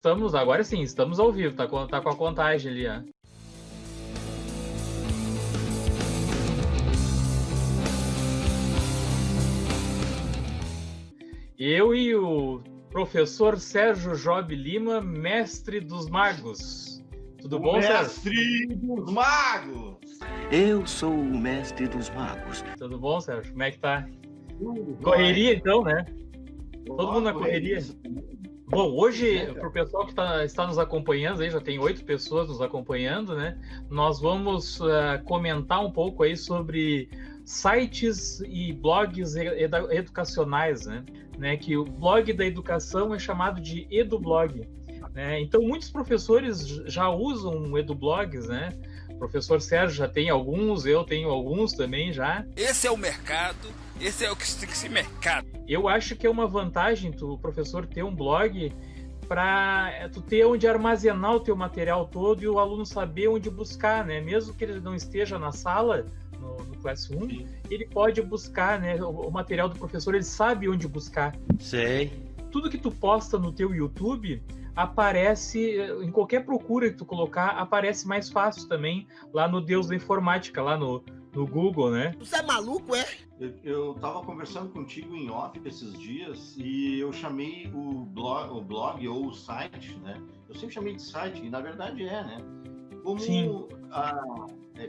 Agora sim, estamos ao vivo, tá com a contagem ali, ó. Eu e o professor Sérgio Job Lima, mestre dos magos. Tudo bom, Sérgio? Mestre dos magos! Eu sou o mestre dos magos. Tudo bom, Sérgio? Como é que tá? Correria, então, né? Todo mundo na correria. Bom, hoje, para o pessoal que está nos acompanhando, aí já tem 8 pessoas nos acompanhando, né? Nós vamos comentar um pouco aí sobre sites e blogs educacionais, né? Que o blog da educação é chamado de EduBlog, né? Então, muitos professores já usam EduBlogs, né? O professor Sérgio já tem alguns, eu tenho alguns também já. Esse é o mercado, esse é o que tem que ser mercado. Eu acho que é uma vantagem o professor ter um blog para tu ter onde armazenar o teu material todo e o aluno saber onde buscar, né? Mesmo que ele não esteja na sala, no Classroom, ele pode buscar, né? O material do professor, ele sabe onde buscar. Sei. Tudo que tu posta no teu YouTube aparece, em qualquer procura que tu colocar, aparece mais fácil também lá no Deus da Informática, lá no Google, né? Você é maluco, é? Eu tava conversando contigo em off esses dias e eu chamei o blog ou o site, né? Eu sempre chamei de site, e na verdade né? Como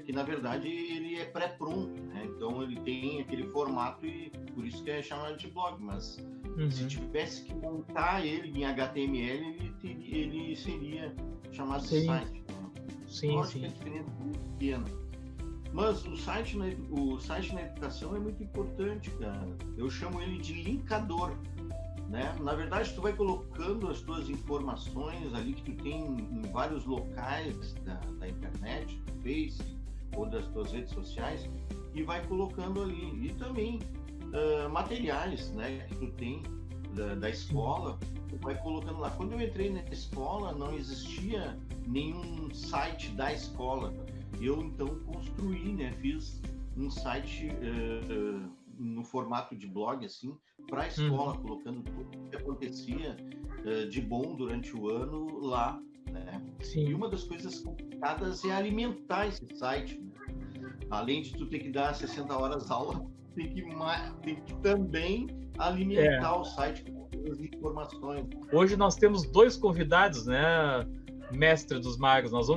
que na verdade ele é pré-pronto, né? Então ele tem aquele formato e por isso que é chamado de blog, mas se tivesse que montar ele em HTML, ele seria chamado de site. Né? Sim. Que a diferença é muito pequena. Mas o site na educação é muito importante, cara. Eu chamo ele de linkador, né? Na verdade, tu vai colocando as tuas informações ali que tu tem em vários locais da internet, do Face ou das tuas redes sociais, e vai colocando ali. E também materiais, né, que tu tem da escola, tu vai colocando lá. Quando eu entrei na escola, não existia nenhum site da escola. Eu então construí, né, fiz um site no formato de blog assim para a escola, colocando tudo que acontecia de bom durante o ano lá, né? Sim. E uma das coisas complicadas é alimentar esse site, né? Além de tu ter que dar 60 horas aula, tem que também alimentar o site com as informações. Hoje nós temos 2 convidados, né? Mestre dos magos, nós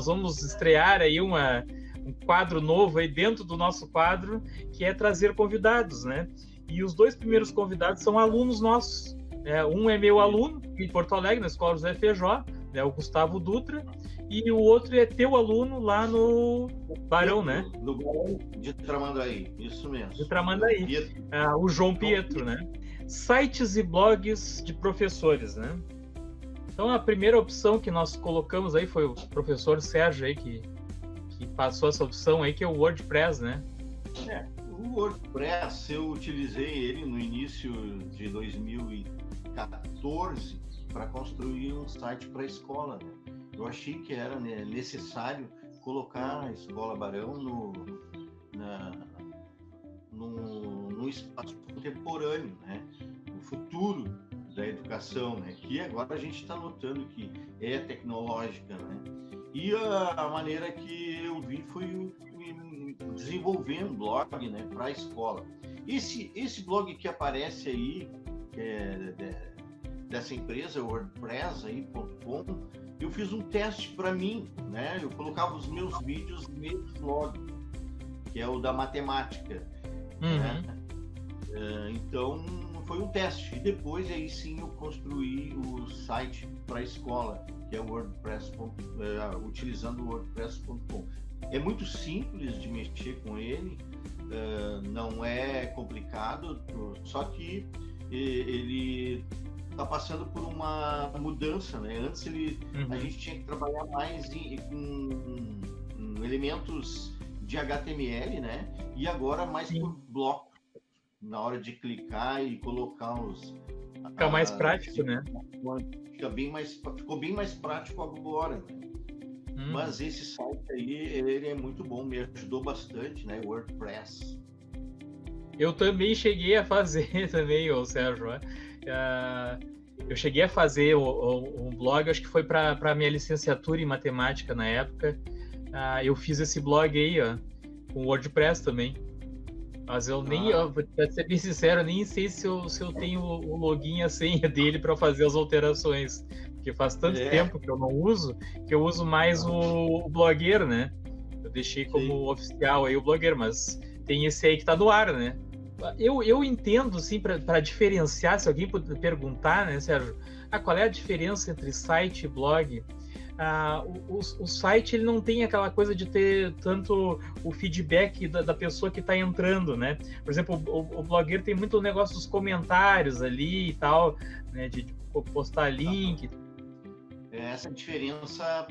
vamos estrear aí um quadro novo aí dentro do nosso quadro, que é trazer convidados, né? E os 2 primeiros convidados são alunos nossos, né? Um é meu aluno em Porto Alegre, na Escola José Feijó, né? O Gustavo Dutra, e o outro é teu aluno lá no Barão, né? No Barão de Tramandaí, isso mesmo. De Tramandaí, o João Pietro, né? Sites e blogs de professores, né? Então, a primeira opção que nós colocamos aí foi o professor Sérgio aí, que passou essa opção aí, que é o WordPress, né? O WordPress, eu utilizei ele no início de 2014 para construir um site para a escola, né? Eu achei que era, né, necessário colocar a Escola Barão no espaço contemporâneo, né? No futuro da educação, né? Que agora a gente está notando que é tecnológica, né? E a maneira que eu vi foi desenvolver um blog, né, para a escola. Esse blog que aparece aí, dessa empresa, wordpress.com, eu fiz um teste para mim, né? Eu colocava os meus vídeos nesse blog, que é o da matemática, né? Então foi um teste, e depois aí sim eu construí o site para a escola, que é o WordPress, utilizando o WordPress.com. É muito simples de mexer com ele, não é complicado, só que ele está passando por uma mudança, né? Antes a gente tinha que trabalhar mais com elementos de HTML, né? E agora mais por bloco, na hora de clicar e colocar Fica mais prático, né? Ficou bem mais prático agora, né? Mas esse site aí, ele é muito bom, me ajudou bastante, né? WordPress. Eu também cheguei a fazer também, Sérgio. Eu cheguei a fazer um blog, acho que foi para minha licenciatura em matemática na época. Eu fiz esse blog aí, ó, com WordPress também. Mas eu nem, pra ser bem sincero, eu nem sei se eu tenho o login e a senha dele para fazer as alterações. Porque faz tanto tempo que eu não uso, que eu uso mais o Blogueiro, né? Eu deixei como oficial aí o Blogueiro, mas tem esse aí que tá no ar, né? Eu entendo, assim, para diferenciar, se alguém puder perguntar, né, Sérgio, qual é a diferença entre site e blog? O site, ele não tem aquela coisa de ter tanto o feedback da pessoa que está entrando, né? Por exemplo, o Blogueiro tem muito o negócio dos comentários ali e tal, né, de postar link. Essa diferença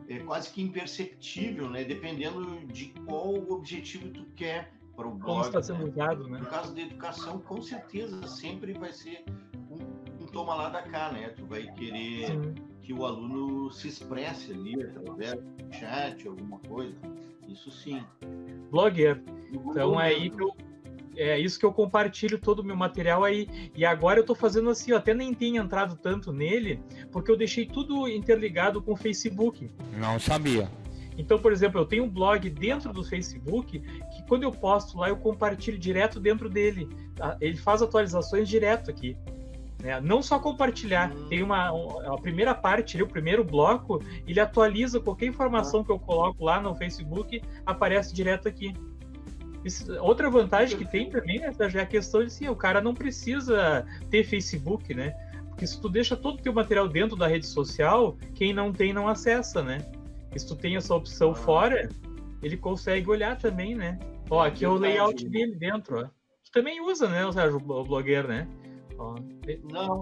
é quase que imperceptível, né? Dependendo de qual objetivo tu quer para o blog. Como está sendo usado, né? No caso da educação, com certeza, sempre vai ser um toma lá da cá, né? Tu vai querer que o aluno se expresse ali através do chat, alguma coisa. Isso sim. Blogueiro. Então aí é isso que eu compartilho todo o meu material aí. E agora eu tô fazendo assim, eu até nem tenho entrado tanto nele, porque eu deixei tudo interligado com o Facebook. Não sabia. Então, por exemplo, eu tenho um blog dentro do Facebook, que quando eu posto lá, eu compartilho direto dentro dele. Ele faz atualizações direto aqui. Né? Não só compartilhar, tem a primeira parte, o primeiro bloco, ele atualiza qualquer informação que eu coloco lá no Facebook, aparece direto aqui. Outra vantagem que tem também, né, é a questão de assim, o cara não precisa ter Facebook, né? Porque se tu deixa todo o teu material dentro da rede social, quem não tem não acessa, né? E se tu tem essa opção fora, ele consegue olhar também, né? Ó, aqui é o layout dele dentro, ó. Tu também usa, né, Sérgio, o Blogueiro, né? Ó,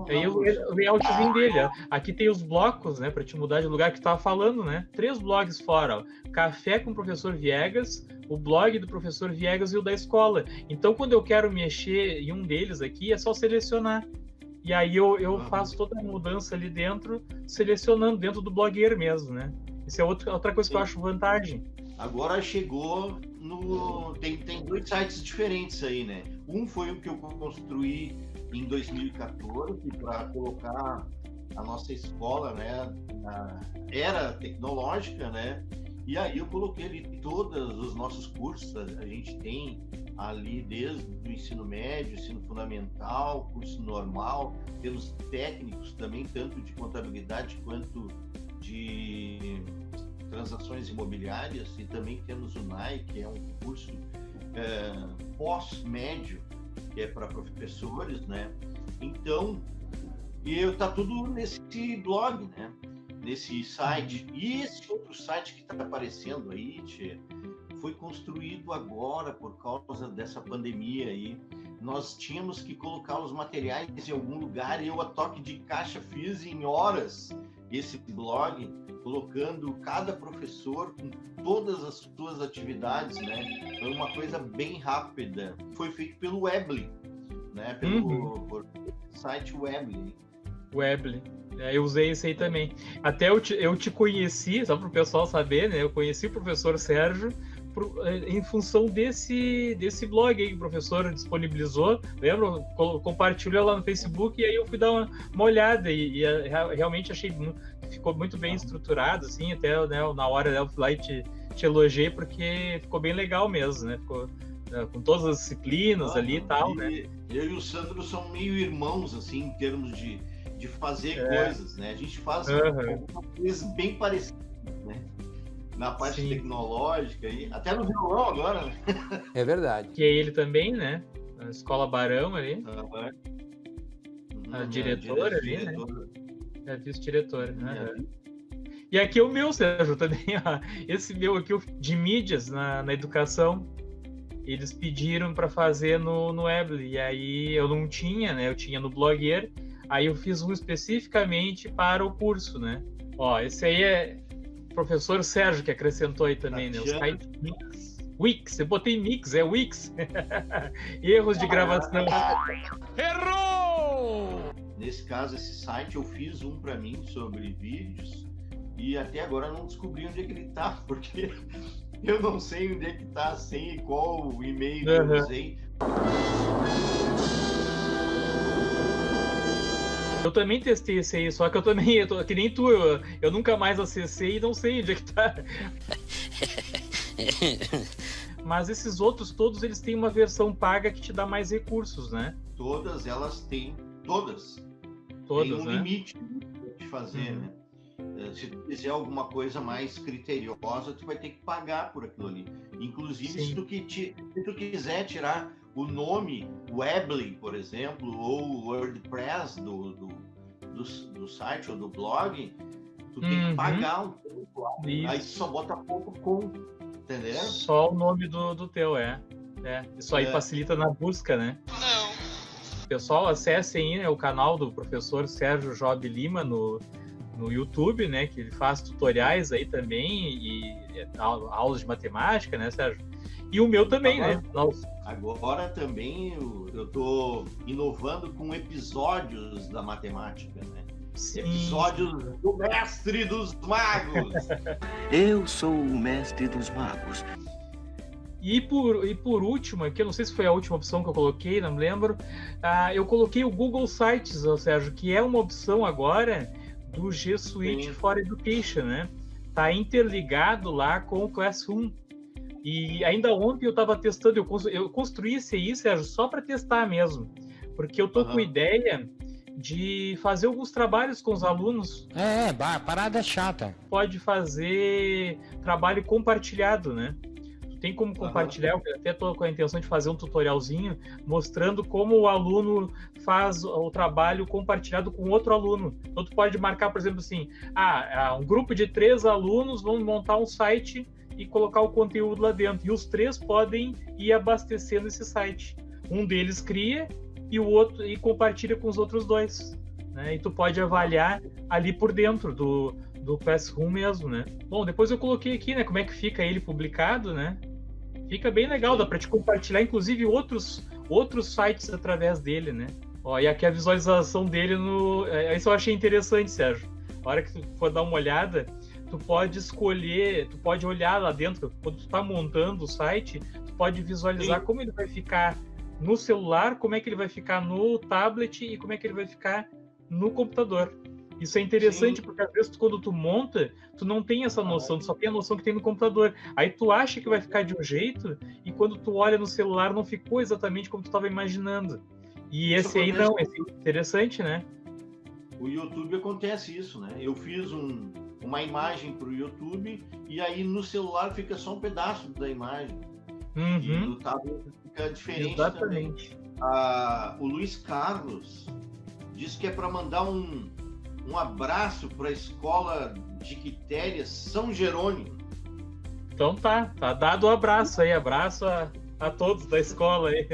aí o layoutzinho dele, ó. Aqui tem os blocos, né, para te mudar de lugar que tu tava falando, né? 3 blogs fora, ó. Café com o professor Viegas, o blog do professor Viegas e o da escola. Então, quando eu quero mexer em um deles aqui, é só selecionar. E aí eu faço toda a mudança ali dentro, selecionando dentro do Blogueiro mesmo, né? Isso é outra coisa que eu acho vantagem. Agora chegou no... Tem 2 sites diferentes aí, né? Um foi o que eu construí em 2014 para colocar a nossa escola, né, na era tecnológica, né? E aí eu coloquei ali todos os nossos cursos. A gente tem ali desde o ensino médio, ensino fundamental, curso normal, temos técnicos também, tanto de contabilidade quanto de transações imobiliárias, e também temos o NAI, que é um curso pós-médio, que é para professores, né? Então, tá tudo nesse blog, né? Nesse site. E esse outro site que está aparecendo aí, tchê, foi construído agora por causa dessa pandemia aí. Nós tínhamos que colocar os materiais em algum lugar e eu, a toque de caixa, fiz em horas esse blog, colocando cada professor com todas as suas atividades, né? Foi uma coisa bem rápida. Foi feito pelo Weebly, né? Pelo site Weebly. Weebly. Eu usei esse aí também. Até eu te conheci, só para o pessoal saber, né? Eu conheci o professor Sérgio em função desse blog aí que o professor disponibilizou, lembra? Compartilhou lá no Facebook, e aí eu fui dar uma olhada e realmente achei que ficou muito bem estruturado, assim, até, né, na hora eu fui lá e te elogiei, porque ficou bem legal mesmo, né? Ficou com todas as disciplinas ali e tal, né? Eu e o Sandro são meio irmãos, assim, em termos de fazer coisas, né? A gente faz coisas bem parecidas, né? Na parte tecnológica, e até no violão agora, né? É verdade. Que é ele também, né? Na Escola Barão ali. A diretora ali, né? É a vice-diretora. E aqui é o meu, Sérgio, também, ó. Esse meu aqui, de mídias na educação, eles pediram para fazer no Weebly, e aí eu não tinha, né? Eu tinha no Blogueiro, aí eu fiz um especificamente para o curso, né? Ó, esse aí é professor Sérgio que acrescentou aí também, né? Os sites Wix, eu botei Mix, é Wix. Erros de gravação. Errou! Nesse caso, esse site eu fiz um para mim sobre vídeos e até agora não descobri onde é que ele tá, porque eu não sei onde é que tá, sem qual e-mail que eu usei. Eu também testei esse aí, só que eu tô que nem tu, eu nunca mais acessei e não sei onde é que tá. Mas esses outros todos, eles têm uma versão paga que te dá mais recursos, né? Todas elas têm, todas Todas, tem um né? limite de fazer, né? Se tu quiser alguma coisa mais criteriosa, tu vai ter que pagar por aquilo ali. Inclusive, se tu quiser tirar o nome Weebly, por exemplo, ou WordPress do site ou do blog, tu tem que pagar um pouco lá. Aí tu só bota .com, entendeu? Só o nome do teu, Isso aí facilita na busca, né? Não. Pessoal, acessem aí, né, o canal do professor Sérgio Job Lima no YouTube, né? Que ele faz tutoriais aí também e aulas de matemática, né, Sérgio? E o meu também, né? Agora também eu tô inovando com episódios da matemática, né? Sim. Episódios do Mestre dos Magos. Eu sou o mestre dos magos. E por último, aqui, eu não sei se foi a última opção que eu coloquei, não me lembro, eu coloquei o Google Sites, Sérgio, que é uma opção agora do G Suite for Education, né? Tá interligado lá com o Classroom. E ainda ontem eu estava testando, eu construí esse aí, Sérgio, só para testar mesmo, porque eu tô com ideia de fazer alguns trabalhos com os alunos. Parada chata. Pode fazer trabalho compartilhado, né? Tem como compartilhar, eu até estou com a intenção de fazer um tutorialzinho mostrando como o aluno faz o trabalho compartilhado com outro aluno. Então, tu pode marcar, por exemplo, assim, um grupo de 3 alunos vão montar um site e colocar o conteúdo lá dentro. E os 3 podem ir abastecendo esse site. Um deles cria e o outro e compartilha com os outros 2. Né? E tu pode avaliar ali por dentro do Classroom mesmo, né? Bom, depois eu coloquei aqui, né, como é que fica ele publicado, né? Fica bem legal, dá para te compartilhar, inclusive, outros sites através dele, né? Ó, e aqui a visualização dele isso eu achei interessante, Sérgio. A hora que tu for dar uma olhada, tu pode escolher, tu pode olhar lá dentro, quando tu tá montando o site, tu pode visualizar como ele vai ficar no celular, como é que ele vai ficar no tablet e como é que ele vai ficar no computador. Isso é interessante, porque às vezes quando tu monta, tu não tem essa noção, tu só tem a noção que tem no computador. Aí tu acha que vai ficar de um jeito, e quando tu olha no celular não ficou exatamente como tu estava imaginando. E esse aí não, esse é interessante, né? O YouTube acontece isso, né? Eu fiz uma imagem para o YouTube e aí no celular fica só um pedaço da imagem. E no tablet fica diferente. Exatamente. Também. O Luiz Carlos disse que é para mandar um abraço para a escola de Quitéria São Jerônimo. Então tá dado o abraço aí, abraço a todos da escola aí.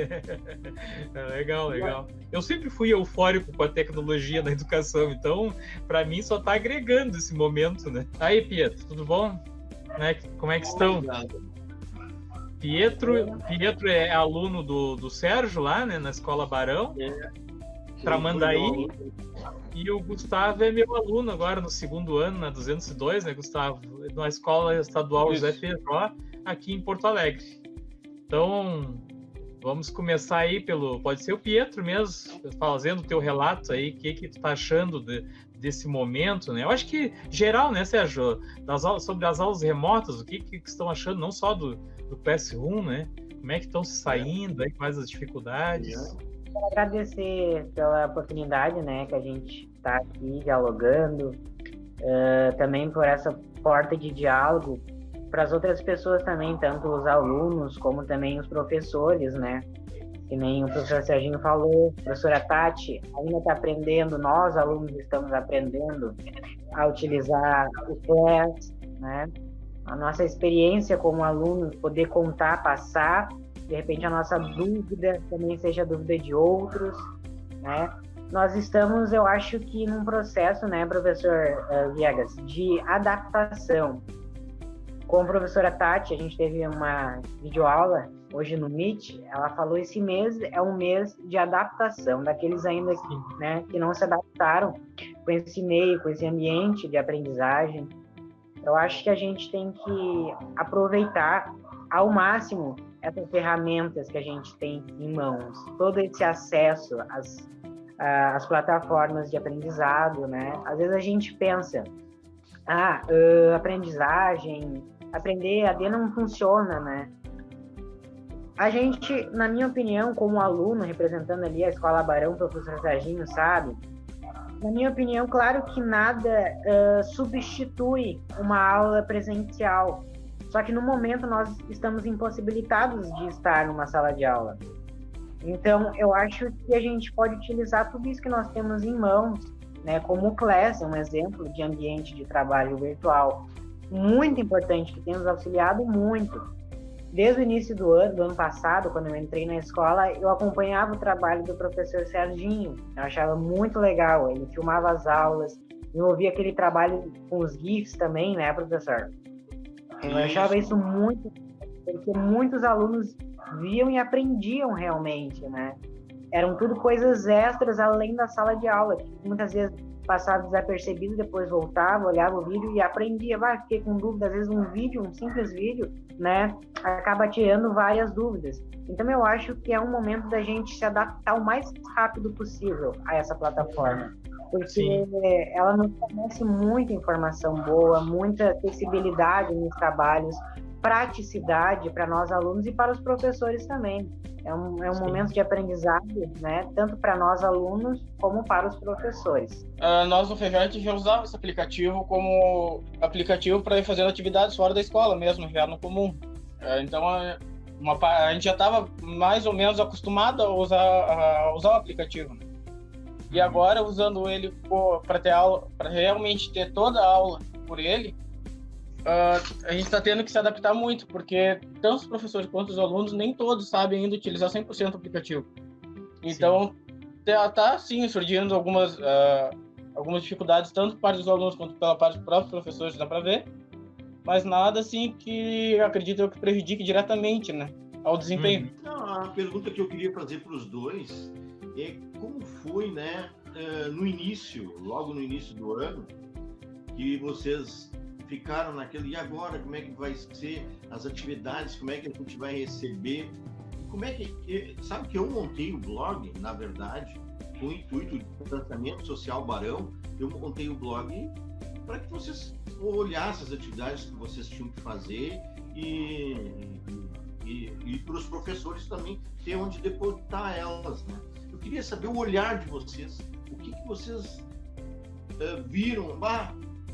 Legal. Eu sempre fui eufórico com a tecnologia na educação, então para mim só tá agregando esse momento, né? Aí, Pietro, tudo bom? Como é que estão? Pietro é aluno do Sérgio lá, né, na Escola Barão, Tramandaí. E o Gustavo é meu aluno agora no 2º ano, na 202, né, Gustavo? Na Escola Estadual José Feijó, aqui em Porto Alegre. Então, vamos começar aí pode ser o Pietro mesmo, fazendo o teu relato aí, o que tu tá achando desse momento, né? Eu acho que, geral, né, Sérgio, sobre as aulas remotas, o que estão achando, não só do Classroom, né? Como é que estão se saindo, aí, quais as dificuldades? Quero agradecer pela oportunidade, né, que a gente está aqui dialogando, também por essa porta de diálogo para as outras pessoas também, tanto os alunos como também os professores, né, que nem o professor Serginho falou, a professora Tati ainda está aprendendo, nós alunos estamos aprendendo a utilizar o Class, né, a nossa experiência como alunos, poder contar, passar, de repente a nossa dúvida também seja a dúvida de outros, né? Nós estamos, eu acho que num processo, né, professor Viegas, de adaptação. Com a professora Tati, a gente teve uma videoaula hoje no Meet, ela falou esse mês é um mês de adaptação, daqueles ainda né, que não se adaptaram com esse meio, com esse ambiente de aprendizagem. Eu acho que a gente tem que aproveitar ao máximo essas ferramentas que a gente tem em mãos, todo esse acesso as plataformas de aprendizado, né? Às vezes a gente pensa, aprendizagem, aprender EAD não funciona, né? A gente, na minha opinião, como aluno, representando ali a Escola Barão, professor Serginho, sabe? Na minha opinião, claro que nada substitui uma aula presencial. Só que no momento nós estamos impossibilitados de estar numa sala de aula. Então, eu acho que a gente pode utilizar tudo isso que nós temos em mãos, né? Como o Class, um exemplo de ambiente de trabalho virtual. Muito importante, que tem nos auxiliado muito. Desde o início do ano passado, quando eu entrei na escola, eu acompanhava o trabalho do professor Serginho. Eu achava muito legal. Ele filmava as aulas, envolvia aquele trabalho com os GIFs também, né, professor? Eu achava isso muito, porque muitos alunos viam e aprendiam realmente, né? Eram tudo coisas extras além da sala de aula, que muitas vezes passava desapercebido, depois voltava, olhava o vídeo e aprendia. Fiquei com dúvida, às vezes um simples vídeo, né, acaba tirando várias dúvidas. Então eu acho que é um momento da gente se adaptar o mais rápido possível a essa plataforma, porque ela nos fornece muita informação boa, muita acessibilidade nos trabalhos, praticidade para nós alunos e para os professores também. É um momento de aprendizado, né? Tanto para nós alunos como para os professores. Nós no FEJET já usávamos esse aplicativo como aplicativo para ir fazendo atividades fora da escola mesmo, já no comum. Então a gente já estava mais ou menos acostumado a usar o aplicativo. E agora, usando ele para ter aula, para realmente ter toda a aula por ele, a gente está tendo que se adaptar muito, porque tanto os professores quanto os alunos, nem todos sabem ainda utilizar 100% o aplicativo. Então, está sim surgindo algumas dificuldades, tanto para os alunos quanto pela parte dos próprios professores, dá para ver, mas nada assim que acredito eu que prejudique diretamente, né, ao desempenho. A pergunta que eu queria fazer para os dois é como foi, né, logo no início do ano, que vocês ficaram naquele, e agora, como é que vai ser as atividades, como é que a gente vai receber, como é que, sabe que eu montei o blog, na verdade, com o intuito de tratamento social Barão, eu montei o blog para que vocês olhassem as atividades que vocês tinham que fazer e para os professores também ter onde depositar elas, né? Eu queria saber o olhar de vocês, o que vocês viram,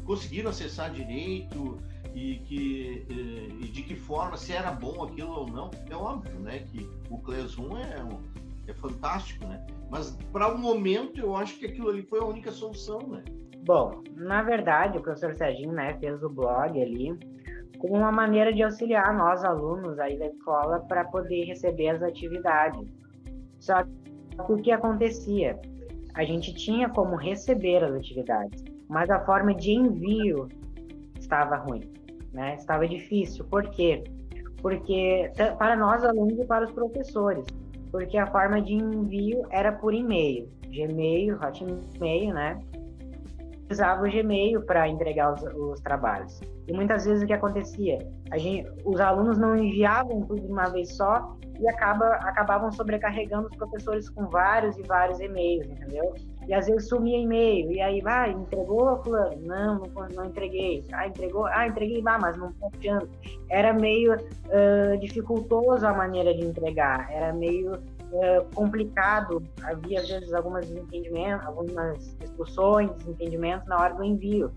conseguiram acessar direito e de que forma, se era bom aquilo ou não. É óbvio, né, que o Classroom é fantástico, né? Mas para o momento eu acho que aquilo ali foi a única solução, né? Bom, na verdade o professor Serginho, né, fez o blog ali como uma maneira de auxiliar nós alunos aí da escola para poder receber as atividades. Só que o que acontecia? A gente tinha como receber as atividades, mas a forma de envio estava ruim, né? Estava difícil. Por quê? Porque para nós alunos e para os professores, porque a forma de envio era por e-mail, Gmail, Hotmail, né? Usava o Gmail para entregar os trabalhos. E muitas vezes o que acontecia? Os alunos não enviavam tudo de uma vez só e acabavam sobrecarregando os professores com vários e vários e-mails, entendeu? E às vezes sumia e-mail, e aí, entregou, fulano? Não entreguei. Entregou? Entreguei, mas não estou adiando. Era meio dificultoso a maneira de entregar, era meio complicado, havia às vezes algumas discussões, desentendimentos na hora do envio.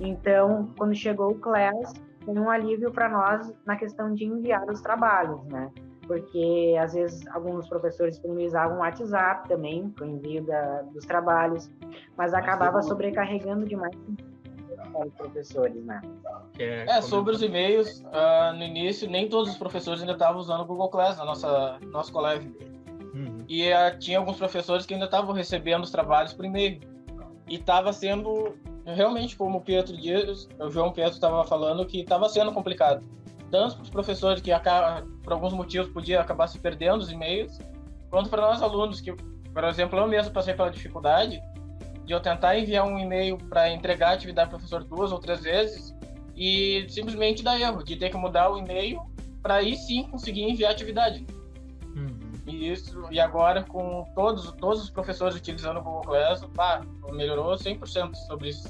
Então, quando chegou o Class, foi um alívio para nós na questão de enviar os trabalhos, né? Porque às vezes alguns professores disponibilizavam o WhatsApp também para o envio dos trabalhos, mas acabava sobrecarregando demais os professores, né? Sobre os e-mails, no início nem todos os professores ainda estavam usando o Google Class no nosso colégio. E tinha alguns professores que ainda estavam recebendo os trabalhos por e-mail. E estava sendo, realmente, como o João Pedro estava falando, que estava sendo complicado. Tanto para os professores que, por alguns motivos, podia acabar se perdendo os e-mails, quanto para nós alunos, que, por exemplo, eu mesmo passei pela dificuldade de eu tentar enviar um e-mail para entregar a atividade do professor 2 ou 3 vezes e simplesmente dar erro, de ter que mudar o e-mail para aí sim conseguir enviar a atividade. E agora, com todos os professores utilizando o Google Class, melhorou 100% sobre isso.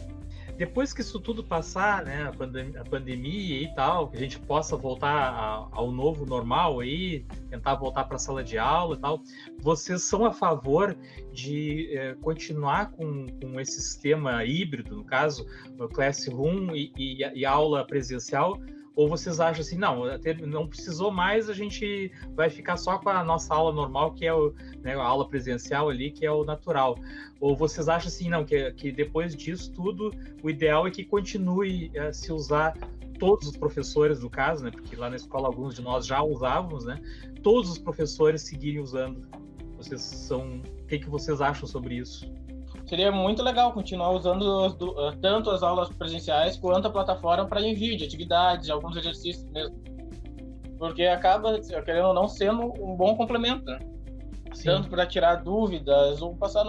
Depois que isso tudo passar, né, a pandemia e tal, que a gente possa voltar ao novo normal aí, tentar voltar para a sala de aula e tal, vocês são a favor de continuar com esse sistema híbrido, no caso, o Classroom e aula presencial? Ou vocês acham assim, não precisou mais, a gente vai ficar só com a nossa aula normal, que é a aula presencial ali, que é o natural? Ou vocês acham assim, não, que depois disso tudo, o ideal é que continue a se usar, todos os professores, no caso, né, porque lá na escola alguns de nós já usávamos, né, todos os professores seguirem usando. O que vocês acham sobre isso? Seria muito legal continuar usando tanto as aulas presenciais quanto a plataforma para envio de atividades, alguns exercícios mesmo. Porque acaba, querendo ou não, sendo um bom complemento, né? Tanto para tirar dúvidas ou passar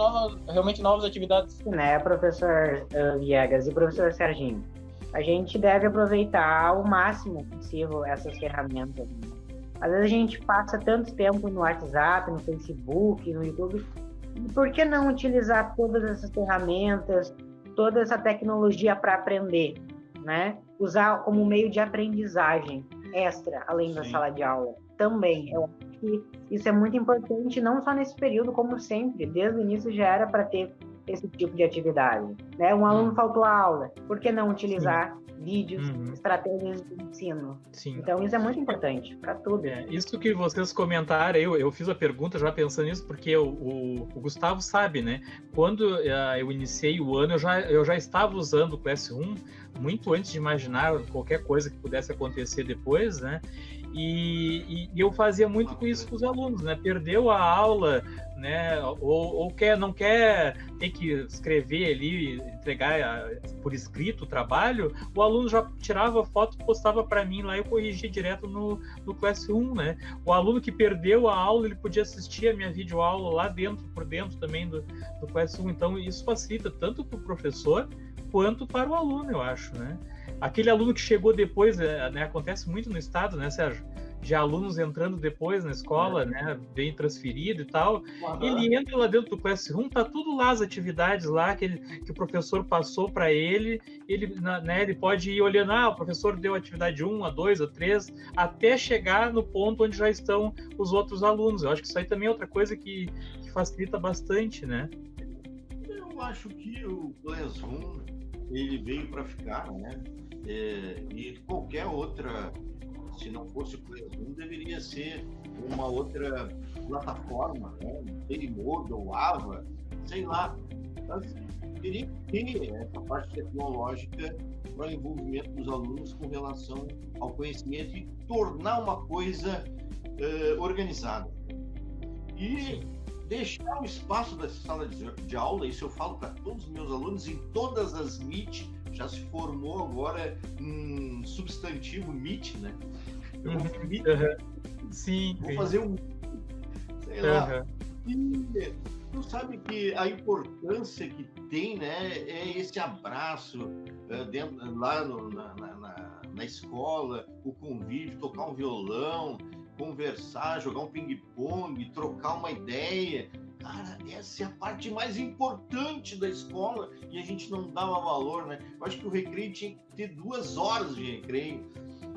realmente novas atividades. Né, professor Viegas e professor Serginho? A gente deve aproveitar ao máximo possível essas ferramentas. Às vezes a gente passa tanto tempo no WhatsApp, no Facebook, no YouTube. Por que não utilizar todas essas ferramentas, toda essa tecnologia para aprender, né? Usar como meio de aprendizagem extra, além da sala de aula. Também, eu acho que isso é muito importante, não só nesse período, como sempre. Desde o início já era para ter esse tipo de atividade, né? Um aluno faltou a aula, por que não utilizar vídeos, estratégias de ensino? Sim. Então isso é muito importante para tudo. Isso que vocês comentaram, eu fiz a pergunta já pensando nisso, porque o Gustavo sabe, né? Quando eu iniciei o ano, eu já estava usando o Classroom muito antes de imaginar qualquer coisa que pudesse acontecer depois, né? E eu fazia muito com isso com os alunos, né? Perdeu a aula, né? Ou não quer ter que escrever ali, entregar por escrito o trabalho, o aluno já tirava a foto e postava para mim lá e eu corrigia direto no Classroom, né? O aluno que perdeu a aula, ele podia assistir a minha videoaula lá por dentro também do Classroom. Então isso facilita tanto para o professor quanto para o aluno, eu acho, né? Aquele aluno que chegou depois, né, acontece muito no estado, né, Sérgio? De alunos entrando depois na escola, né, bem transferido e tal, ele entra lá dentro do Classroom, tá tudo lá as atividades lá que o professor passou para ele, né, ele pode ir olhando, o professor deu atividade 1, a 2, a 3, até chegar no ponto onde já estão os outros alunos. Eu acho que isso aí também é outra coisa que facilita bastante, né? Eu acho que o Classroom, ele veio para ficar, né? E qualquer outra, se não fosse o Classroom, deveria ser uma outra plataforma, né? Moodle, Ava, sei lá. Mas teria que ter essa parte tecnológica para o envolvimento dos alunos com relação ao conhecimento e tornar uma coisa organizada. E deixar o espaço da sala de aula, isso eu falo para todos os meus alunos, em todas as Meet, já se formou agora um substantivo Meet, né? Eu vou fazer Meet, sim, vou fazer um, sei lá. E tu sabe que a importância que tem, né, é esse abraço lá na escola, o convívio, tocar um violão, conversar, jogar um ping-pong, trocar uma ideia. Cara, essa é a parte mais importante da escola e a gente não dava valor, né? Eu acho que o recreio tinha que ter 2 horas de recreio.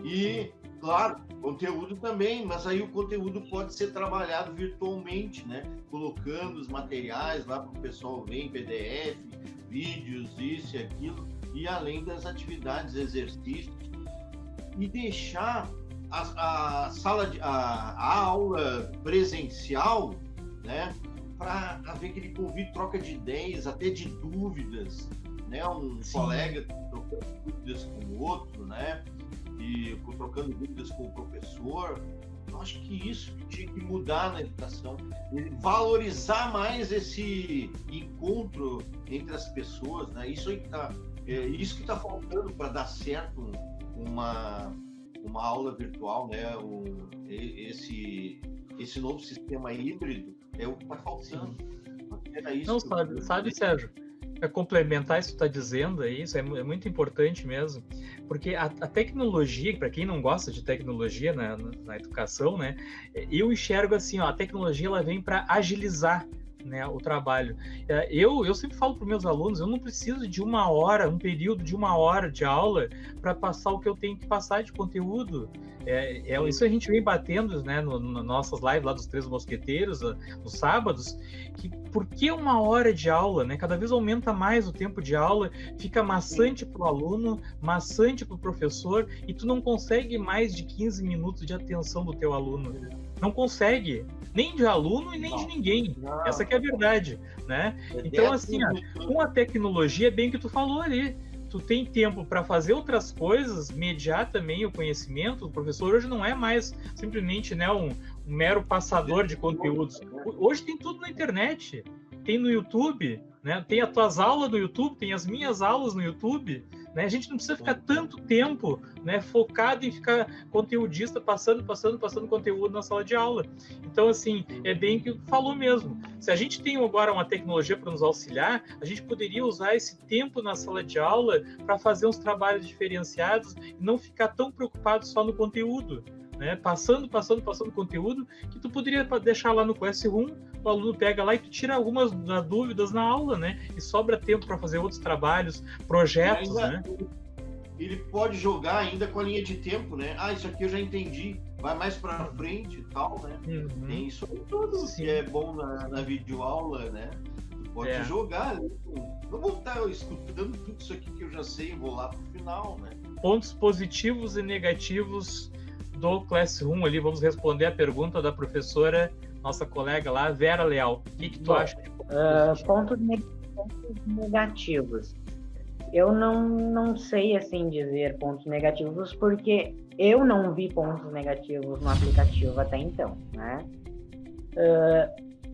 E, claro, conteúdo também, mas aí o conteúdo pode ser trabalhado virtualmente, né? Colocando os materiais lá para o pessoal ver em PDF, vídeos, isso e aquilo, e além das atividades, exercícios, e deixar a aula presencial, né, para haver aquele convite, troca de ideias, até de dúvidas, né, colega trocando dúvidas com o outro, né, e trocando dúvidas com o professor. Eu acho que isso tinha que mudar na educação, valorizar mais esse encontro entre as pessoas, né, isso que está faltando para dar certo uma aula virtual, né? Esse novo sistema híbrido é o que está faltando. Não, sabe, Sérgio? complementar isso que tu está dizendo aí, isso é muito importante mesmo, porque a tecnologia, para quem não gosta de tecnologia na educação, né, eu enxergo assim, ó, a tecnologia ela vem para agilizar, né, o trabalho. Eu sempre falo para os meus alunos, eu não preciso de um período de 1 hora de aula para passar o que eu tenho que passar de conteúdo. Isso a gente vem batendo, né, nas nossas lives lá dos Três Mosqueteiros, nos sábados, que por que 1 hora de aula, né? Cada vez aumenta mais o tempo de aula, fica maçante para o aluno, maçante para o professor, e tu não consegue mais de 15 minutos de atenção do teu aluno. Não consegue, nem de aluno e nem de ninguém. Essa que é a verdade, né? Então, assim, com a tecnologia, é bem o que tu falou ali. Tu tem tempo para fazer outras coisas, mediar também o conhecimento. O professor hoje não é mais simplesmente, né, um mero passador de conteúdos. Hoje tem tudo na internet, tem no YouTube, né? Tem as tuas aulas no YouTube, tem as minhas aulas no YouTube, né? A gente não precisa ficar tanto tempo, né, focado em ficar conteudista, passando conteúdo na sala de aula. Então, assim, é bem o que tu falou mesmo. Se a gente tem agora uma tecnologia para nos auxiliar, a gente poderia usar esse tempo na sala de aula para fazer uns trabalhos diferenciados e não ficar tão preocupado só no conteúdo, né? Passando conteúdo que tu poderia deixar lá no Classroom, o aluno pega lá e tu tira algumas dúvidas na aula, né? E sobra tempo para fazer outros trabalhos, projetos, né? Ele pode jogar ainda com a linha de tempo, né? Isso aqui eu já entendi, vai mais para frente e tal, né? Tem isso tudo que é bom na videoaula, né? Tu pode jogar, né? Não vou estar escutando tudo isso aqui que eu já sei e vou lá pro final, né? Pontos positivos e negativos do Classroom ali, vamos responder a pergunta da professora, nossa colega lá, Vera Leal. O que tu acha? Pontos negativos. Eu não sei, assim, dizer pontos negativos, porque eu não vi pontos negativos no aplicativo até então, né?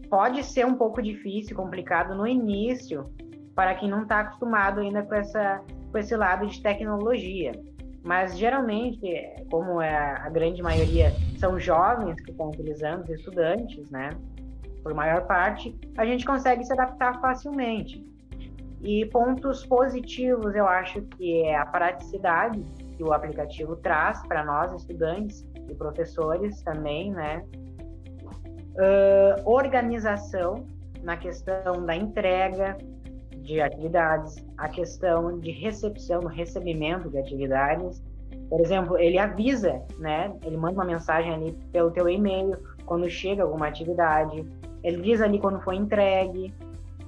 Pode ser um pouco difícil, complicado no início, para quem não está acostumado ainda com esse lado de tecnologia. Mas, geralmente, como a grande maioria são jovens que estão utilizando, os estudantes, né? Por maior parte, a gente consegue se adaptar facilmente. E pontos positivos, eu acho que é a praticidade que o aplicativo traz para nós, estudantes e professores também, né? Organização na questão da entrega de atividades, a questão de recepção, no recebimento de atividades. Por exemplo, ele avisa, né? Ele manda uma mensagem ali pelo teu e-mail quando chega alguma atividade. Ele diz ali quando foi entregue,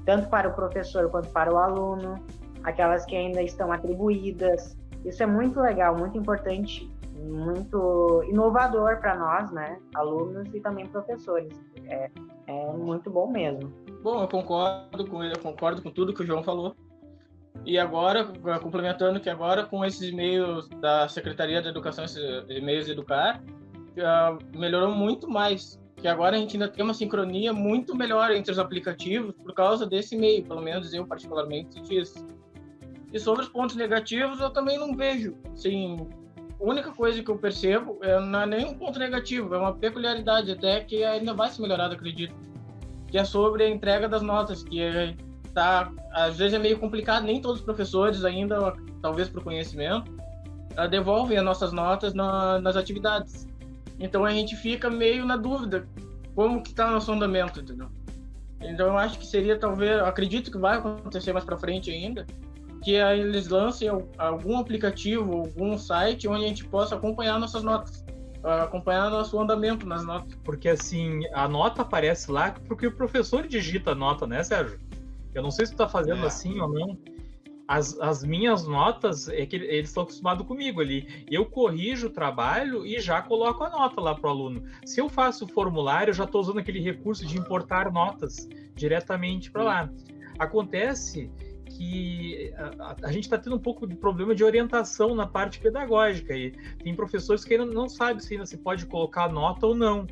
tanto para o professor quanto para o aluno, aquelas que ainda estão atribuídas. Isso é muito legal, muito importante, muito inovador para nós, né? Alunos e também professores. É muito bom mesmo. Bom, eu concordo com tudo que o João falou. E agora, complementando que agora com esses e-mails da Secretaria da Educação, esses e-mails Educar, melhorou muito mais. Que agora a gente ainda tem uma sincronia muito melhor entre os aplicativos por causa desse e-mail, pelo menos eu particularmente disse. E sobre os pontos negativos, eu também não vejo. Assim, a única coisa que eu percebo não é nenhum ponto negativo, é uma peculiaridade até que ainda vai ser melhorada, acredito. Que é sobre a entrega das notas, que às vezes é meio complicado, nem todos os professores ainda, talvez por conhecimento, devolvem as nossas notas nas atividades. Então a gente fica meio na dúvida como que está o nosso andamento, entendeu? Então eu acho que seria talvez, acredito que vai acontecer mais para frente ainda, que eles lancem algum aplicativo, algum site onde a gente possa acompanhar nossas notas, acompanhar nosso andamento nas notas. Porque assim, a nota aparece lá porque o professor digita a nota, né, Sérgio? Eu não sei se tu tá fazendo assim ou não. As minhas notas, é que eles estão acostumados comigo ali. Eu corrijo o trabalho e já coloco a nota lá pro aluno. Se eu faço o formulário, eu já estou usando aquele recurso de importar notas diretamente para lá. Acontece que a gente está tendo um pouco de problema de orientação na parte pedagógica. E tem professores que ainda não sabem se ainda se pode colocar nota ou não.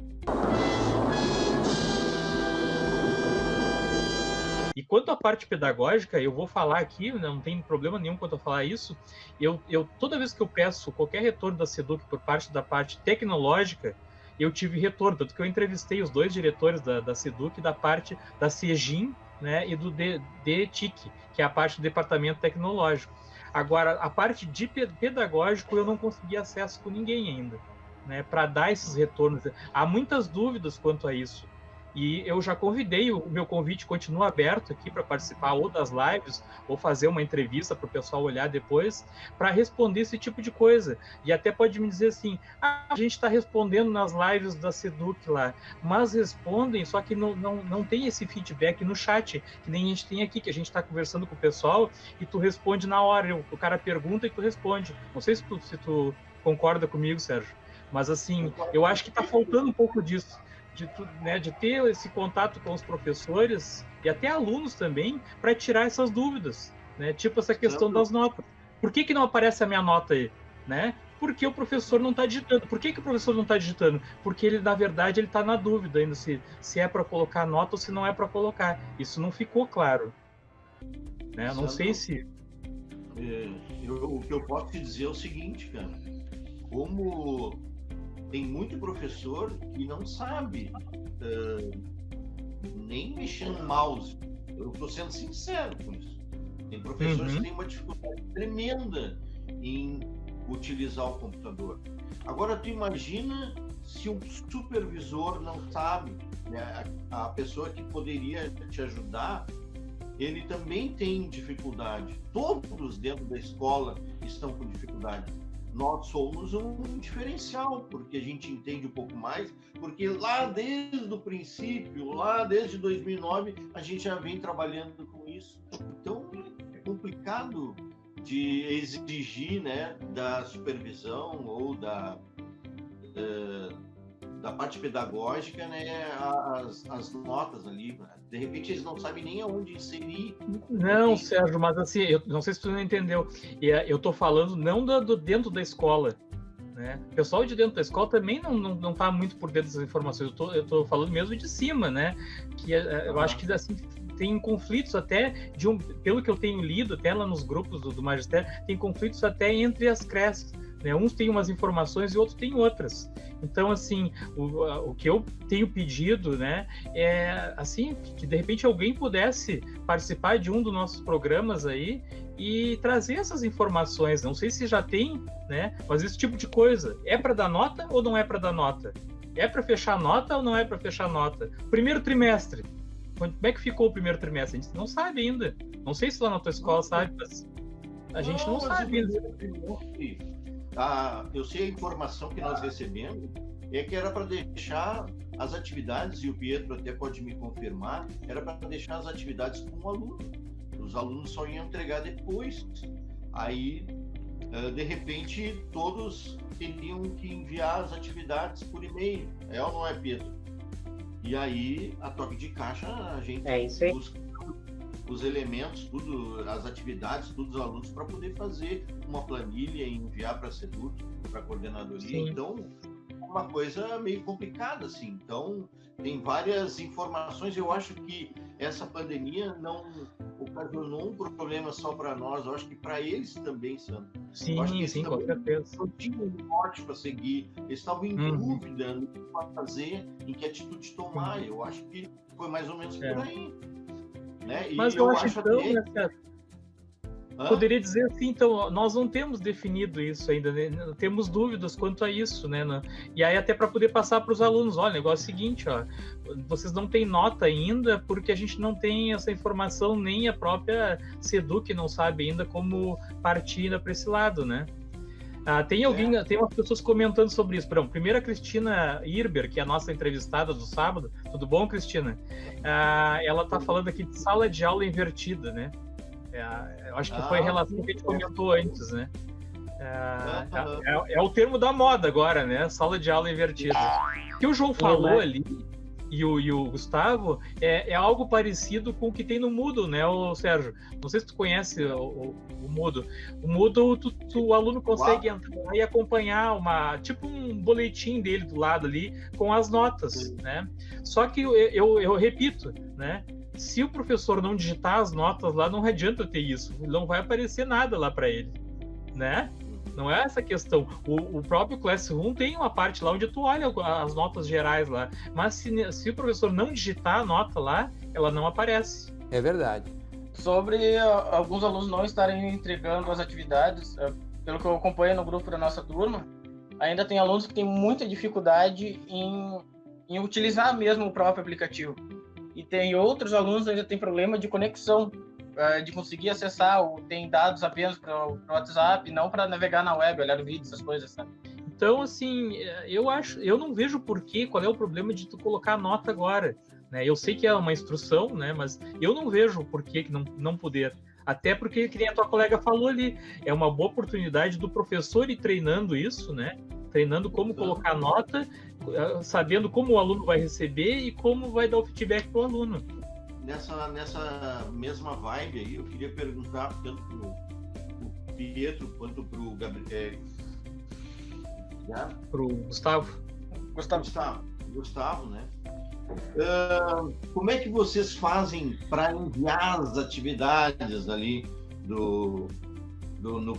E quanto à parte pedagógica, eu vou falar aqui, não tem problema nenhum quanto a falar isso, eu toda vez que eu peço qualquer retorno da SEDUC por parte da parte tecnológica, eu tive retorno, tanto que eu entrevistei os 2 diretores da SEDUC da parte da CEGIM né, e do DTIC, que é a parte do departamento tecnológico. Agora, a parte de pedagógico eu não consegui acesso com ninguém ainda, né, para dar esses retornos. Há muitas dúvidas quanto a isso. E eu já convidei, o meu convite continua aberto aqui para participar ou das lives, ou fazer uma entrevista para o pessoal olhar depois, para responder esse tipo de coisa. E até pode me dizer assim, a gente está respondendo nas lives da Seduc lá, mas respondem, só que não tem esse feedback no chat, que nem a gente tem aqui, que a gente está conversando com o pessoal e tu responde na hora, o cara pergunta e tu responde. Não sei se tu concorda comigo, Sérgio, mas assim, eu acho que está faltando um pouco disso. De ter esse contato com os professores e até alunos também, para tirar essas dúvidas, né? Tipo essa questão das notas. Por que não aparece a minha nota aí? Né? Porque o professor não está digitando. Por que o professor não está digitando? Porque ele, na verdade, ele está na dúvida ainda se é para colocar nota ou se não é para colocar. Isso não ficou claro. Né? Não sei se... O que eu posso te dizer é o seguinte, cara. Como... tem muito professor que não sabe nem mexer no mouse. Eu estou sendo sincero com isso. Tem professores que têm uma dificuldade tremenda em utilizar o computador. Agora, tu imagina se um supervisor não sabe, né? A pessoa que poderia te ajudar, ele também tem dificuldade. Todos dentro da escola estão com dificuldade. Nós somos um diferencial, porque a gente entende um pouco mais, porque lá desde o princípio, lá desde 2009, a gente já vem trabalhando com isso. Então, é complicado de exigir, né, da supervisão ou da parte pedagógica, né, as notas ali. De repente, eles não sabem nem aonde inserir. Não, Sérgio, mas assim, eu não sei se tu não entendeu. Eu estou falando não do dentro da escola, né? O pessoal de dentro da escola também não está muito por dentro das informações. Eu tô falando mesmo de cima, né? Que eu acho que assim tem conflitos até pelo que eu tenho lido até lá nos grupos do magistério, tem conflitos até entre as creches. Né? Uns têm umas informações e outros têm outras. Então, assim, o que eu tenho pedido, né, é assim, que de repente alguém pudesse participar de um dos nossos programas aí e trazer essas informações. Não sei se já tem, né, mas esse tipo de coisa. É para dar nota ou não é para dar nota? É para fechar nota ou não é para fechar nota? Primeiro trimestre. Como é que ficou o primeiro trimestre? A gente não sabe ainda. Não sei se lá na tua escola sabe, mas a gente não sabe ainda. Eu sei a informação que nós recebemos é que era para deixar as atividades, e o Pietro até pode me confirmar, era para deixar as atividades com o aluno. Os alunos só iam entregar depois. Aí, de repente, todos teriam que enviar as atividades por e-mail. É ou não é, Pietro? E aí, a toque de caixa, a gente busca os elementos, tudo, as atividades, todos os alunos, para poder fazer uma planilha e enviar para a Seduc, para a coordenadoria. Sim. Então, é uma coisa meio complicada, assim. Então, tem várias informações. Eu acho que essa pandemia não ocasionou um problema só para nós, eu acho que para eles também, Sandro. Sim, sim, com certeza. Não tinha um norte para seguir, eles estavam em dúvida no que fazer, em que atitude tomar. Eu acho que foi mais ou menos por aí. Né? Mas eu acho então, até... né, poderia dizer assim, então, nós não temos definido isso ainda, né? Temos dúvidas quanto a isso, né? E aí até para poder passar para os alunos, olha, o negócio é o seguinte, ó, vocês não têm nota ainda porque a gente não tem essa informação, nem a própria Seduc não sabe ainda como partir para esse lado, né? Tem umas pessoas comentando sobre isso. Por exemplo, primeiro a Cristina Irber, que é a nossa entrevistada do sábado. Tudo bom, Cristina? Ela está falando aqui de sala de aula invertida, né? Eu acho que foi a relação que a gente comentou antes, né? É o termo da moda agora, né? Sala de aula invertida. O que o João falou ali, e o Gustavo, é algo parecido com o que tem no Moodle, né, Sérgio? Não sei se tu conhece o Moodle. O Moodle, o aluno consegue entrar e acompanhar tipo um boletim dele do lado ali com as notas, né? Só que eu repito, né? Se o professor não digitar as notas lá, não adianta ter isso. Não vai aparecer nada lá para ele, né? Não é essa questão. O próprio Classroom tem uma parte lá onde tu olha as notas gerais lá. Mas se o professor não digitar a nota lá, ela não aparece. É verdade. Sobre alguns alunos não estarem entregando as atividades, pelo que eu acompanho no grupo da nossa turma, ainda tem alunos que têm muita dificuldade em utilizar mesmo o próprio aplicativo. E tem outros alunos que ainda têm problema de conexão, de conseguir acessar, ou tem dados apenas para o WhatsApp, não para navegar na web, olhar vídeo, essas coisas, sabe? Então, assim, eu não vejo qual é o problema de tu colocar a nota agora, né? Eu sei que é uma instrução, né? Mas eu não vejo por que não poder. Até porque, que nem a tua colega falou ali, é uma boa oportunidade do professor ir treinando isso, né? Treinando como colocar a nota, sabendo como o aluno vai receber e como vai dar o feedback para o aluno. Nessa mesma vibe aí, eu queria perguntar tanto pro Pietro quanto pro Gabriel. Pro Gustavo, né? Como é que vocês fazem para enviar as atividades ali no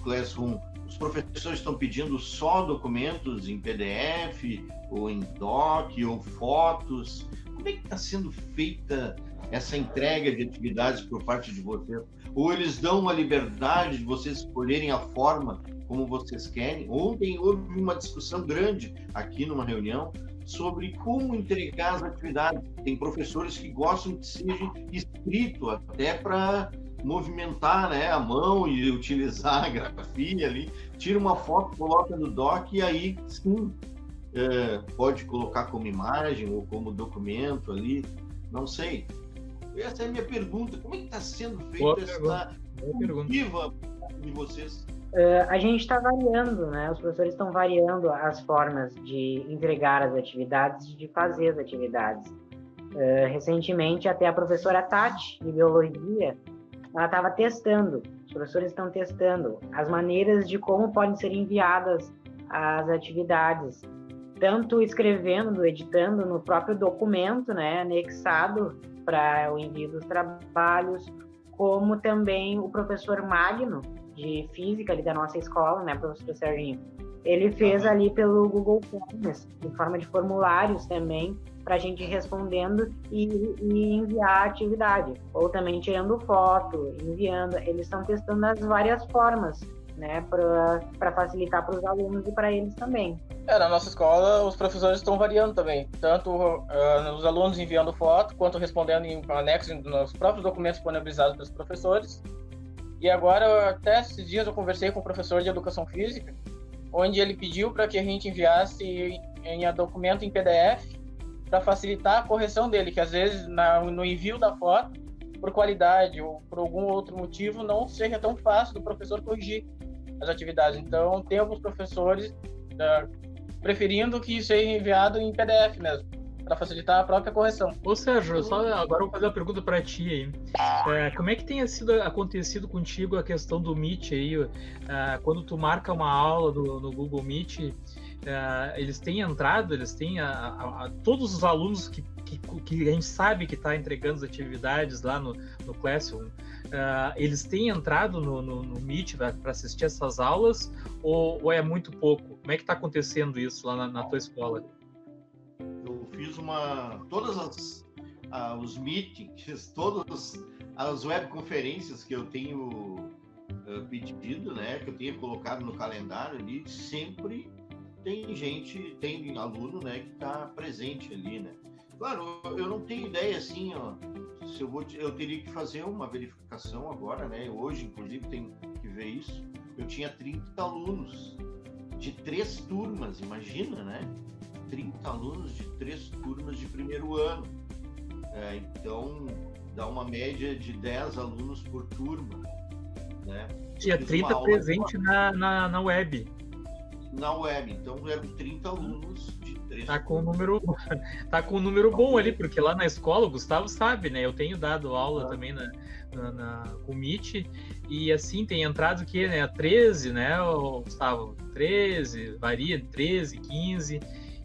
Classroom? Os professores estão pedindo só documentos em PDF, ou em doc, ou fotos? Como é que está sendo feita essa entrega de atividades por parte de vocês? Ou eles dão uma liberdade de vocês escolherem a forma como vocês querem? Ontem houve uma discussão grande aqui numa reunião sobre como entregar as atividades. Tem professores que gostam que seja escrito, até para movimentar, né, a mão e utilizar a grafia ali. Tira uma foto, coloca no doc e aí sim pode colocar como imagem ou como documento ali. Não sei. Essa é a minha pergunta. Como é que está sendo feita essa iniciativa de vocês? A gente está variando, né? Os professores estão variando as formas de entregar as atividades e de fazer as atividades. Recentemente, até a professora Tati, de Biologia, ela estava testando, os professores estão testando as maneiras de como podem ser enviadas as atividades, tanto escrevendo, editando no próprio documento, né, anexado para o envio dos trabalhos, como também o professor Magno, de Física ali da nossa escola, né, professor Serginho, ele fez ali pelo Google Forms, em forma de formulários também, para a gente ir respondendo e enviar a atividade, ou também tirando foto, enviando. Eles estão testando as várias formas, né, para facilitar para os alunos e para eles também. Na nossa escola, os professores estão variando também, tanto os alunos enviando foto, quanto respondendo em anexo nos próprios documentos disponibilizados pelos professores. E agora, até esses dias, eu conversei com o professor de Educação Física, onde ele pediu para que a gente enviasse em documento em PDF, para facilitar a correção dele, que às vezes no envio da foto, por qualidade ou por algum outro motivo, não seja tão fácil do professor corrigir as atividades. Então, tem alguns professores preferindo que seja enviado em PDF mesmo, para facilitar a própria correção. Ô Sérgio, agora eu vou fazer uma pergunta para ti aí. Como é que tem acontecido contigo a questão do Meet aí? Quando tu marca uma aula no Google Meet, eles têm entrado, eles têm todos os alunos que a gente sabe que está entregando as atividades lá no Classroom, eles têm entrado no Meet para assistir essas aulas ou é muito pouco? Como é que está acontecendo isso lá na tua escola? Eu fiz todas os meetings, todas as webconferências que eu tenho pedido, né, que eu tenho colocado no calendário ali, sempre tem aluno, né, que está presente ali, né. Claro, eu não tenho ideia assim, ó, se eu teria que fazer uma verificação agora, né, hoje inclusive tenho que ver isso. Eu tinha 30 alunos de 3 turmas, imagina, né, 30 alunos de 3 turmas de primeiro ano, então dá uma média de 10 alunos por turma, né. Tinha 30 presente na web. Na web, então eram 30 alunos de 3 Tá com um número bom ali, porque lá na escola, o Gustavo sabe, né? Eu tenho dado aula também com o Meet, e assim, tem entrado o quê, né? 13, né, Gustavo? 13, varia, 13, 15...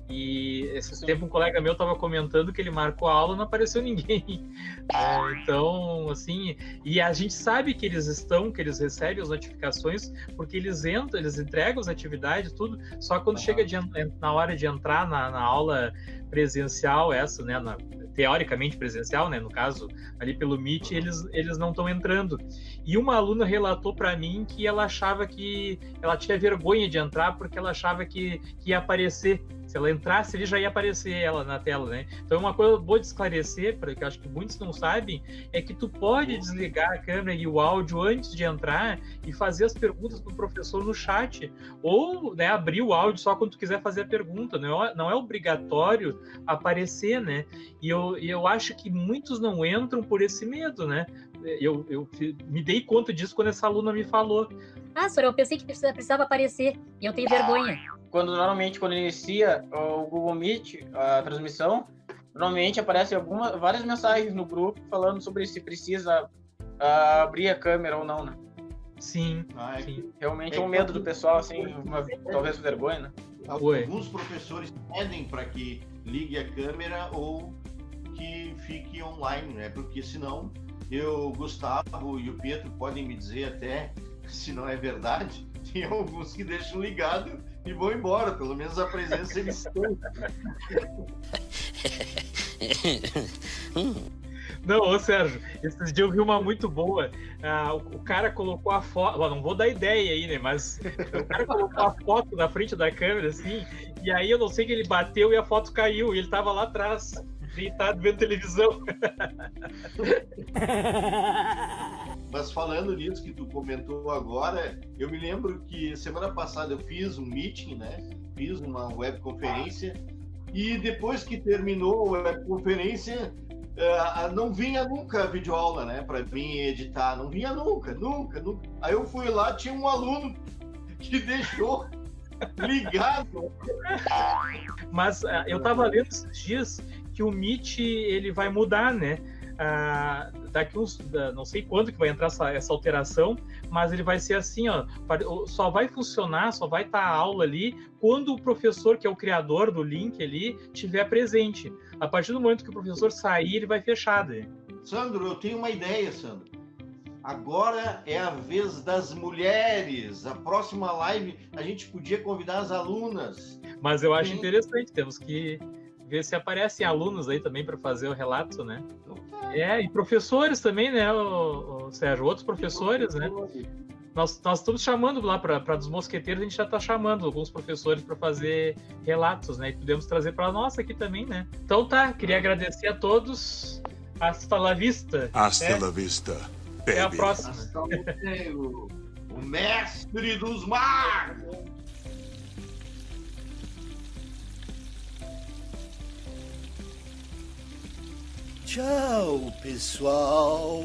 E esse tempo um colega meu estava comentando que ele marcou a aula e não apareceu ninguém. Então, assim, e a gente sabe que eles recebem as notificações, porque eles entregam as atividades, tudo, só quando chega na hora de entrar na aula presencial, essa, né, teoricamente presencial, né? No caso, ali pelo Meet, eles não estão entrando. E uma aluna relatou para mim que ela achava que ela tinha vergonha de entrar porque ela achava que ia aparecer. Se ela entrasse, ele já ia aparecer ela na tela, né? Então, uma coisa boa de esclarecer, porque eu acho que muitos não sabem, é que tu pode desligar a câmera e o áudio antes de entrar e fazer as perguntas pro professor no chat, ou, né, abrir o áudio só quando tu quiser fazer a pergunta. Não é obrigatório aparecer, né? E eu acho que muitos não entram por esse medo, né? Eu me dei conta disso quando essa aluna me falou. Ah, senhor, eu pensei que precisava aparecer e eu tenho vergonha. Normalmente, quando inicia o Google Meet, a transmissão, normalmente aparecem várias mensagens no grupo falando sobre se precisa abrir a câmera ou não, né? Sim, sim. Realmente é um medo do pessoal, assim, talvez vergonha, né? Alguns professores pedem para que ligue a câmera ou que fique online, né? Porque senão o Gustavo e o Pedro podem me dizer até se não é verdade, tem alguns que deixam ligado e vão embora, pelo menos a presença eles têm. Não, ô Sérgio, esses dias eu vi uma muito boa. O cara colocou a foto, não vou dar ideia aí, né? Mas o cara colocou a foto na frente da câmera, assim, e aí eu não sei que ele bateu e a foto caiu, e ele tava lá atrás, deitado vendo televisão. Mas falando nisso que tu comentou agora, eu me lembro que semana passada eu fiz um meeting, né? Fiz uma webconferência e depois que terminou a webconferência, não vinha nunca a videoaula, né? Para mim editar, não vinha nunca. Aí eu fui lá, tinha um aluno que deixou ligado. Mas eu tava lendo esses dias que o Meet ele vai mudar, né? Daqui não sei quando que vai entrar essa alteração, mas ele vai ser assim, ó, só vai funcionar, só vai estar a aula ali quando o professor, que é o criador do link ali, estiver presente. A partir do momento que o professor sair, ele vai fechar. Né? Sandro, eu tenho uma ideia, Sandro. Agora é a vez das mulheres. A próxima live a gente podia convidar as alunas. Mas eu acho interessante, temos que ver se aparecem alunos aí também para fazer o relato, né? E professores também, né, o Sérgio? Outros professores, né? Nós estamos chamando lá para dos mosqueteiros, a gente já está chamando alguns professores para fazer relatos, né? E podemos trazer para nós aqui também, né? Então tá, queria agradecer a todos. Hasta la vista. Hasta la vista. Baby. Até a próxima. Hasta luego, o mestre dos magos. Tchau, pessoal.